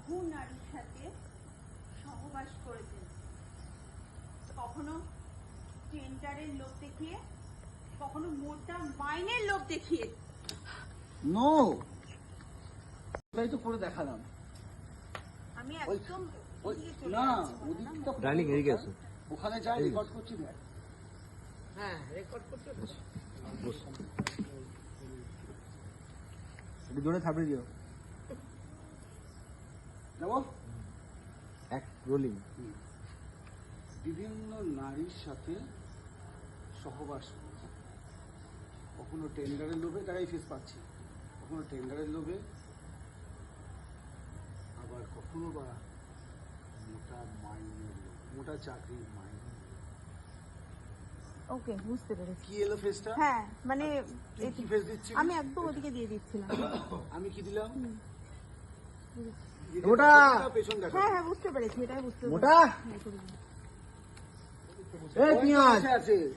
বহু নারীর সাথে সহবাস করেছেন, কখনো টেন্ডারের লোভ দেখিয়ে, কখনো মোটা মাইনের লোভ দেখিয়ে। নো, এটাই তো করে দেখালাম। আমি একদম না, ওদিকটা ডার্লিং এদিকে আসো। ওখানে যাই রেকর্ড করছি না। হ্যাঁ, রেকর্ড করতে একটু জোরে থাপড়ে দিও। যাবো এক রোলিং। বিভিন্ন নারীর সাথে সহবাস করেছে, কখনো টেন্ডারের লোভে, তারাই ফেস পাচ্ছি, কখনো টেন্ডারের লোভে, আবার কখনো বা মোটা মাইনের লোভ, মোটা চাকরির মাইনের। ওকে, বুঝতে পেরেছি। কি এলো ফেসটা? হ্যাঁ, মানে তুই কি ফেস দিচ্ছিস? আমি একদম ওদিকে দিয়ে দিচ্ছিলাম। আমি কি দিলাম? মোটা। পেছন দেখা। হ্যাঁ হ্যাঁ, বুঝতে পেরেছি, এটাই বুঝতে পেরেছি। মোটা। এই পেঁয়াজ আছে